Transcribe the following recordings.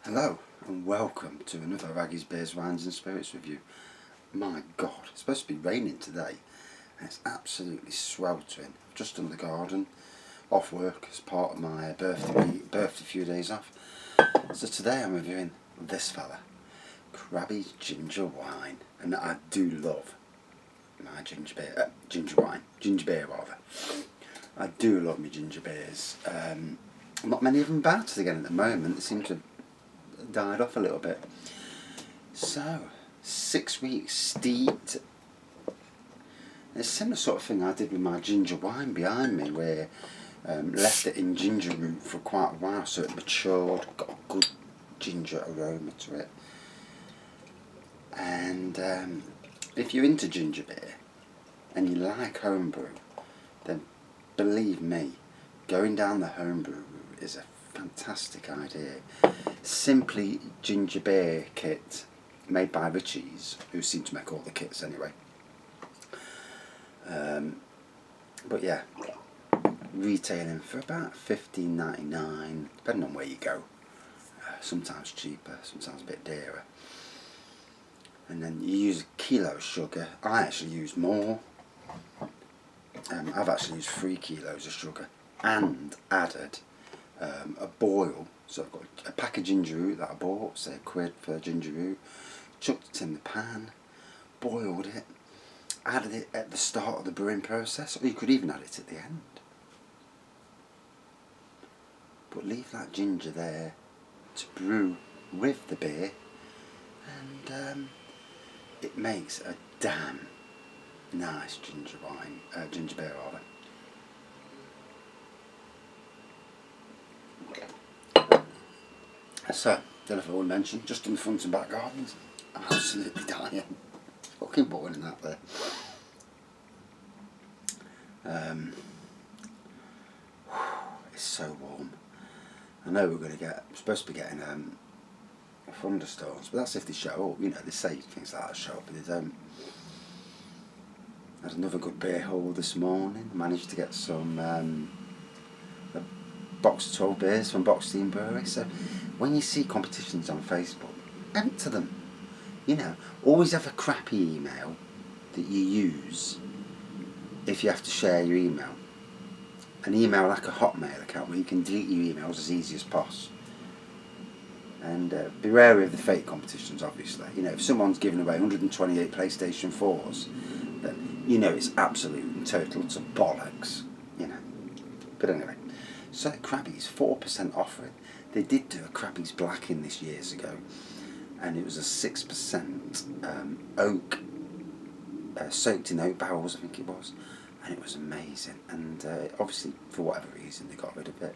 Hello and welcome to another Raggy's Beers, Wines and Spirits review. My God, it's supposed to be raining today and it's absolutely sweltering. I've just done the garden, off work as part of my birthday few days off. So today I'm reviewing this fella, Crabbies ginger wine, and I do love my ginger beer rather. I do love my ginger beers. Not many of them about again at the moment. They seem to died off a little bit. So 6 weeks steeped. A similar sort of thing I did with my ginger wine behind me, where left it in ginger root for quite a while so it matured, got a good ginger aroma to it. And if you're into ginger beer and you like homebrew, then believe me, going down the homebrew route is a fantastic idea. Simply ginger beer kit made by Richie's, who seem to make all the kits anyway. But yeah, retailing for about $15.99, depending on where you go. Sometimes cheaper, sometimes a bit dearer. And then you use a kilo of sugar. I actually use more. I've actually used 3 kilos of sugar and added a boil. So I've got a pack of ginger root that I bought, say £1 for ginger root, chucked it in the pan, boiled it, added it at the start of the brewing process, or you could even add it at the end. But leave that ginger there to brew with the beer, and it makes a damn nice ginger beer rather. So, don't know if I want to mention, just in the front and back gardens, I'm absolutely dying. Fucking boiling that there. It's so warm. I know we're supposed to be getting thunderstorms, but that's if they show up. You know, they say things like that show up, but they don't. I had another good beer haul this morning. Managed to get some a box of 12 beers from Box Team Brewery. So when you see competitions on Facebook, enter them. You know, always have a crappy email that you use if you have to share your email. An email like a Hotmail account where you can delete your emails as easy as possible. And be wary of the fake competitions, obviously. You know, if someone's giving away 128 PlayStation 4s, then you know it's absolute and total to bollocks. You know. But anyway, so Crabbies, 4% offering. They did do a Crabbies Black in this years ago, and it was a 6% oak, soaked in oak barrels, I think it was, and it was amazing. And obviously, for whatever reason, they got rid of it.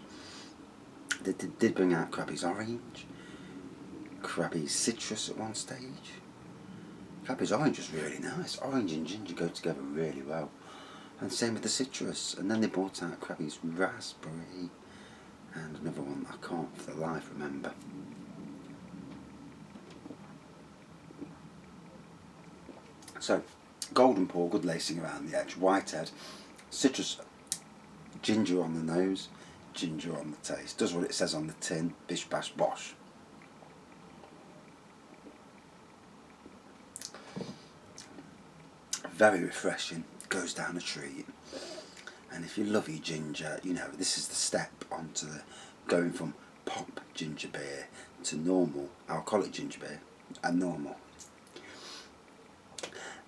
They did bring out Crabbies Orange, Crabbies Citrus at one stage. Crabbies Orange was really nice. Orange and ginger go together really well. And same with the citrus. And then they brought out Crabbies Raspberry and another one I can't for the life remember. So, golden pour, good lacing around the edge, white head, citrus, ginger on the nose, ginger on the taste. Does what it says on the tin, bish bash bosh. Very refreshing, goes down a treat. And if you love your ginger, you know, this is the step onto the going from pop ginger beer to normal alcoholic ginger beer and normal.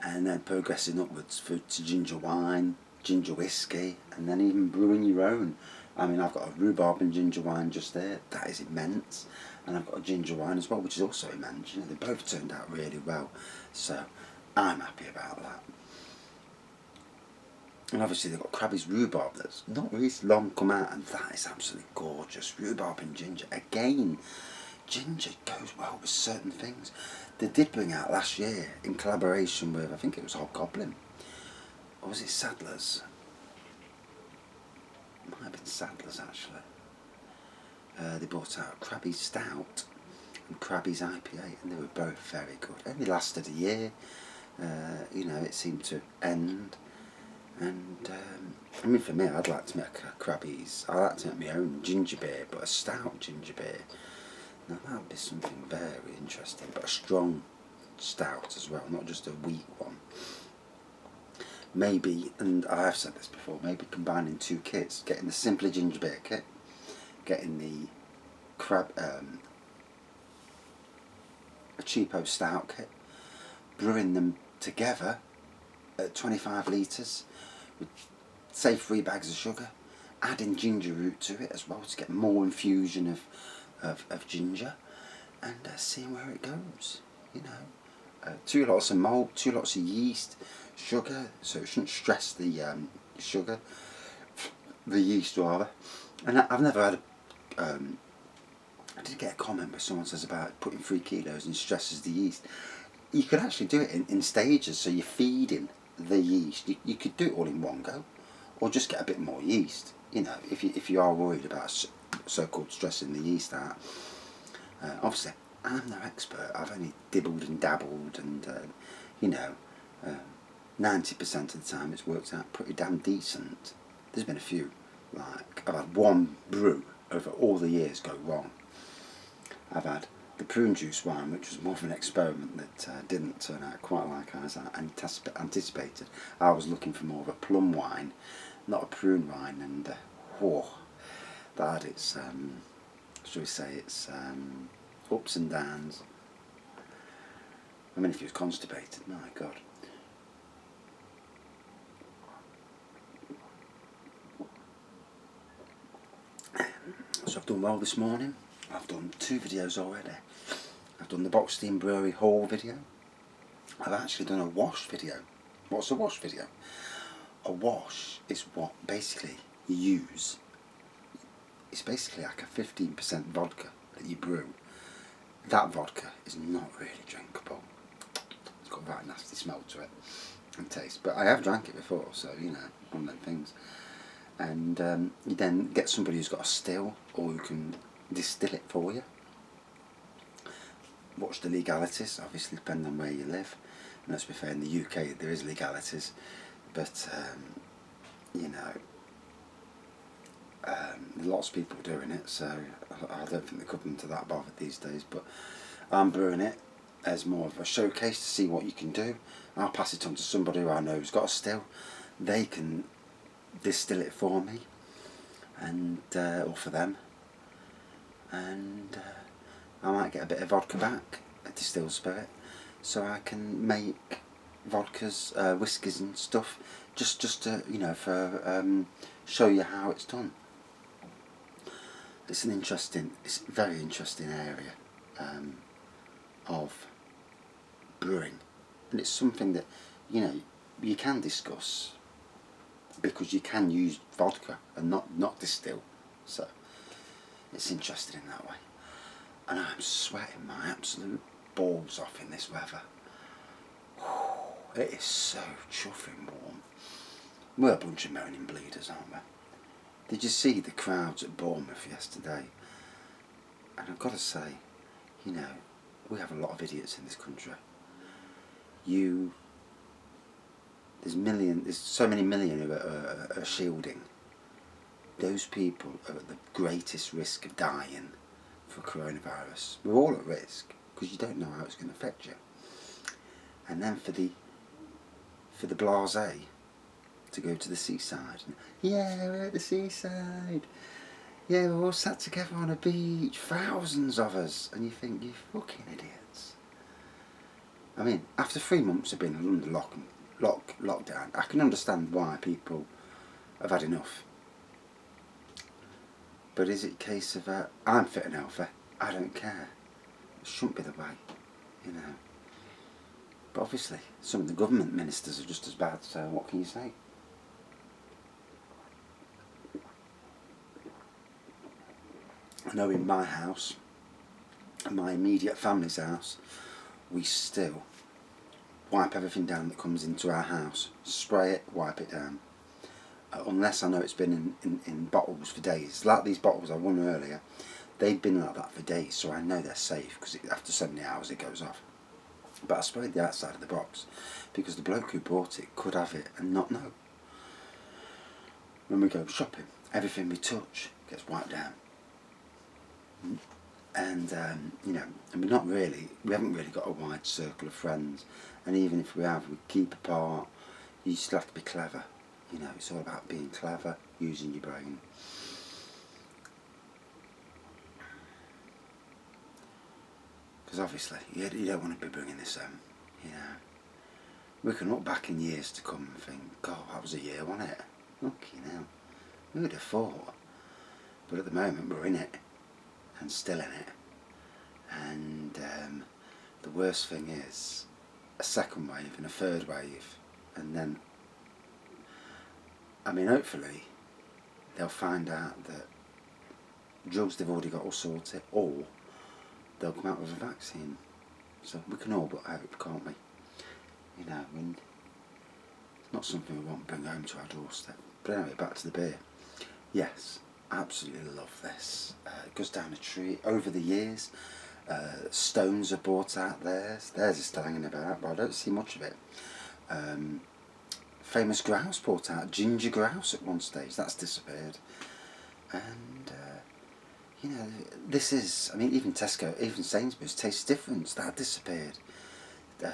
And then progressing upwards to ginger wine, ginger whiskey, and then even brewing your own. I mean, I've got a rhubarb and ginger wine just there, that is immense. And I've got a ginger wine as well, which is also immense. You know, they both turned out really well, so I'm happy about that. And obviously they've got Crabbies Rhubarb that's not really long come out, and that is absolutely gorgeous. Rhubarb and ginger. Again, ginger goes well with certain things. They did bring out last year, in collaboration with, I think it was Hobgoblin. Or was it Sadler's? It might have been Sadler's actually. They brought out Crabbies Stout and Crabbies IPA, and they were both very good. Only lasted a year. You know, it seemed to end. And I mean, for me, I'd like to make a Crabbies. I like to make my own ginger beer, but a stout ginger beer. Now that would be something very interesting, but a strong stout as well, not just a weak one. Maybe, and I have said this before, maybe combining two kits, getting the simpler ginger beer kit, getting the a cheapo stout kit, brewing them together at 25 litres with say 3 bags of sugar, adding ginger root to it as well to get more infusion of ginger, and seeing where it goes, you know. 2 lots of malt, 2 lots of yeast, sugar, so it shouldn't stress the sugar, the yeast rather. And I've never had I did get a comment where someone says about putting 3 kilos and stresses the yeast. You could actually do it in stages, so you're feeding the yeast. You could do it all in one go, or just get a bit more yeast. You know, if you are worried about so-called stressing the yeast out. Obviously, I'm no expert. I've only dibbled and dabbled, and you know, 90% of the time it's worked out pretty damn decent. There's been a few, like I've had one brew over all the years go wrong. I've had the prune juice wine, which was more of an experiment that didn't turn out quite like I anticipated. I was looking for more of a plum wine, not a prune wine, and that had its, shall we say, its ups and downs. I mean, if he was constipated, my God. So I've done well this morning. I've done 2 videos already. I've done the Boxstein Brewery haul video. I've actually done a wash video. What's a wash video? A wash is what basically you use. It's basically like a 15% vodka that you brew. That vodka is not really drinkable. It's got a very nasty smell to it and taste. But I have drank it before, so you know, one of them things. And you then get somebody who's got a still, or who can distill it for you. Watch the legalities, obviously depending on where you live. And let's be fair, in the UK there is legalities, but you know, lots of people doing it, so I don't think they're coming to that bothered these days. But I'm brewing it as more of a showcase to see what you can do. I'll pass it on to somebody who I know who's got a still. They can distill it for me, and or for them, and I might get a bit of vodka back, a distilled spirit, so I can make vodkas, whiskies and stuff, just to, you know, for show you how it's done. It's a very interesting area of brewing, and it's something that, you know, you can discuss, because you can use vodka and not distill, so it's interesting in that way. And I'm sweating my absolute balls off in this weather. It is so chuffing warm. We're a bunch of moaning bleeders, aren't we? Did you see the crowds at Bournemouth yesterday? And I've got to say, you know, we have a lot of idiots in this country. There's so many million who are shielding. Those people are at the greatest risk of dying for coronavirus. We're all at risk, because you don't know how it's going to affect you. And then for the blasé to go to the seaside, and, yeah, we're at the seaside, yeah, we're all sat together on a beach, thousands of us, and you think, you fucking idiots. I mean, after 3 months of being under lockdown, I can understand why people have had enough. But is it a case of, I'm fit and healthy, I don't care. It shouldn't be the way, you know. But obviously, some of the government ministers are just as bad, so what can you say? I know in my house, my immediate family's house, we still wipe everything down that comes into our house, spray it, wipe it down. Unless I know it's been in bottles for days. Like these bottles I won earlier, they've been like that for days, so I know they're safe, because after so many hours it goes off. But I sprayed the outside of the box, because the bloke who bought it could have it and not know. When we go shopping, everything we touch gets wiped down. And you know, and we haven't really got a wide circle of friends, and even if we have, we keep apart. You still have to be clever. You know, it's all about being clever, using your brain. Because obviously, you don't want to be bringing this home. You know, we can look back in years to come and think, God, that was a year, wasn't it? Look, you know, who would have thought? But at the moment, we're in it, and still in it. And the worst thing is a second wave and a third wave, and then, I mean, hopefully they'll find out that drugs they've already got all sorted, or they'll come out with a vaccine. So we can all but hope, can't we? You know, and it's not something we want to bring home to our doorstep. But anyway, back to the beer. Yes, absolutely love this. It goes down a tree. Over the years, stones are bought out there. Theirs is still hanging about, but I don't see much of it. Famous grouse bought out. Ginger grouse at one stage. That's disappeared. And, you know, this is, I mean, even Tesco, even Sainsbury's tastes different. That disappeared.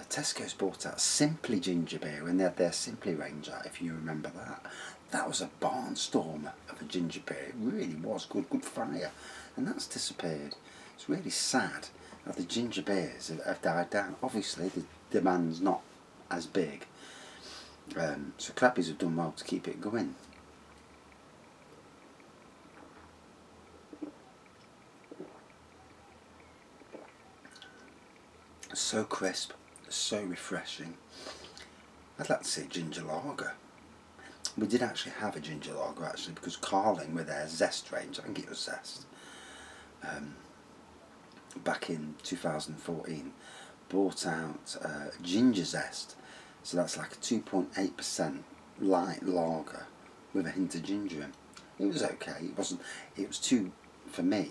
Tesco's bought out Simply ginger beer when they had their Simply range out, if you remember that. That was a barnstormer of a ginger beer. It really was good fire. And that's disappeared. It's really sad that the ginger beers have died down. Obviously, the demand's not as big. So Crabbies have done well to keep it going. So crisp, so refreshing. I'd like to see ginger lager. We did actually have a ginger lager actually, because Carling with their Zest range, I think it was Zest, back in 2014, brought out ginger zest. So that's like a 2.8% light lager with a hint of ginger in. It was okay. It wasn't. It was too, for me.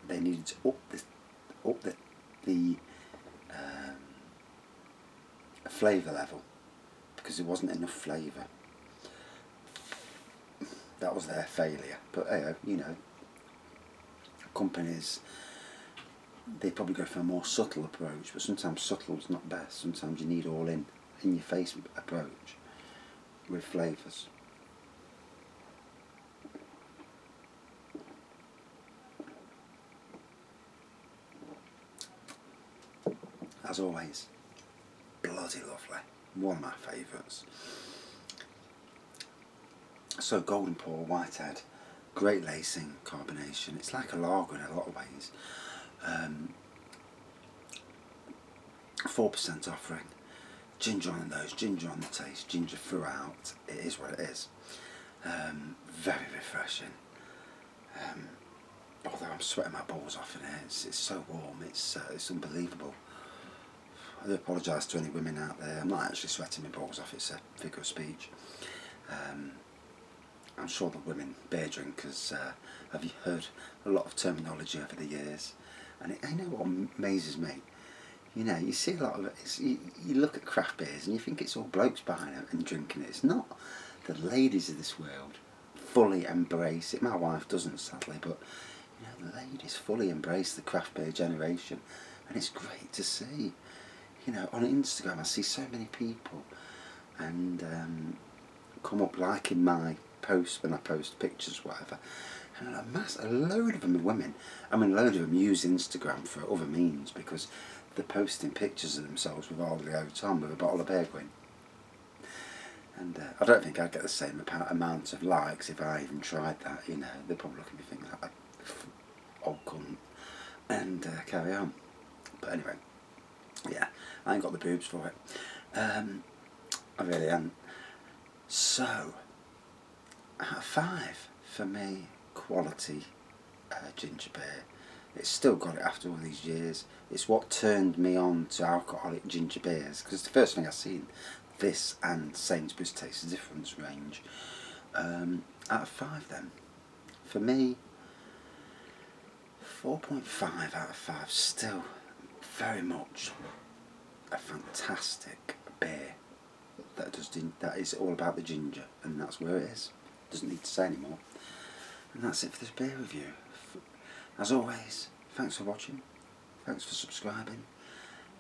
They needed to up the flavour level, because there wasn't enough flavour. That was their failure. But you know, companies, they probably go for a more subtle approach, but sometimes subtle's not best. Sometimes you need all in your face approach with flavours. As always, bloody lovely. One of my favourites. So Golden Pour Whitehead, great lacing, carbonation. It's like a lager in a lot of ways. 4% offering. Ginger on the nose, ginger on the taste, ginger throughout. It is what it is. Very refreshing. Although I'm sweating my balls off in here, it's so warm. It's unbelievable. I do apologise to any women out there. I'm not actually sweating my balls off. It's a figure of speech. I'm sure the women beer drinkers have heard a lot of terminology over the years, and I know what amazes me. You know, you see a lot of it. You look at craft beers and you think it's all blokes buying it and drinking it. It's not. The ladies of this world fully embrace it. My wife doesn't, sadly, but you know, the ladies fully embrace the craft beer generation, and it's great to see. You know, on Instagram I see so many people, and come up liking my posts when I post pictures, whatever. And a load of them are women. I mean, a load of them use Instagram for other means, because they're posting pictures of themselves with all the oats on, with a bottle of beer going. And I don't think I'd get the same amount of likes if I even tried that. You know, they'd probably look at me thinking like, old cunt, and carry on. But anyway, yeah, I ain't got the boobs for it. I really haven't. So, out of 5 for me, quality ginger beer. It's still got it after all these years. It's what turned me on to alcoholic ginger beers, because the first thing I seen, this and Sainsbury's Taste the Difference range. Out of 5 then, for me, 4.5 out of 5. Still very much a fantastic beer that is all about the ginger, and that's where it is. Doesn't need to say anymore. And that's it for this beer review. as always, thanks for watching, thanks for subscribing,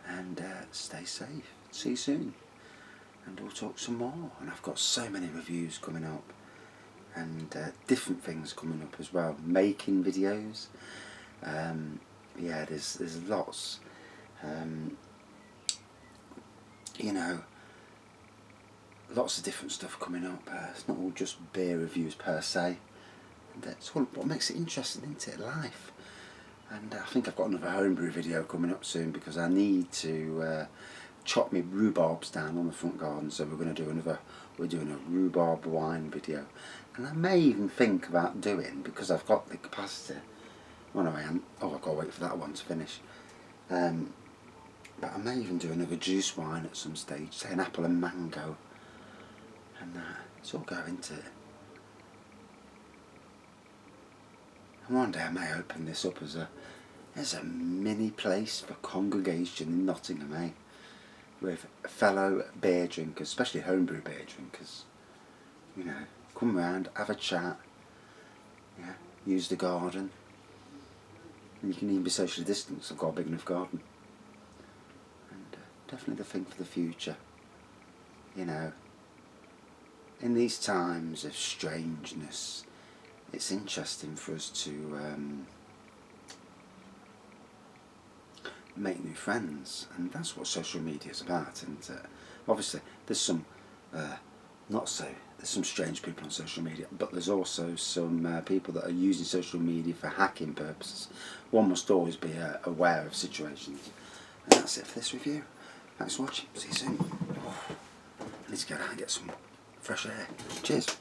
and stay safe. See you soon, and we'll talk some more. And I've got so many reviews coming up, and different things coming up as well. Making videos, yeah, there's lots. You know, lots of different stuff coming up. It's not all just beer reviews per se. That's what makes it interesting, isn't it? Life. And I think I've got another homebrew video coming up soon, because I need to chop my rhubarbs down on the front garden. So we're doing a rhubarb wine video, and I may even think about doing, because I've got the capacity. Well, no, I am. Oh, I've got to wait for that one to finish. But I may even do another juice wine at some stage, say an apple and mango, and it's all going to it. And one day I may open this up as a mini place for congregation in Nottingham, with fellow beer drinkers, especially homebrew beer drinkers. You know, come round, have a chat, yeah, use the garden, and you can even be socially distanced. I've got a big enough garden. Definitely the thing for the future. You know, in these times of strangeness, it's interesting for us to make new friends, and that's what social media is about. And obviously there's some there's some strange people on social media, but there's also some people that are using social media for hacking purposes. One must always be aware of situations. And that's it for this review. Thanks for watching. See you soon. I need to get out and get some fresh air. Cheers.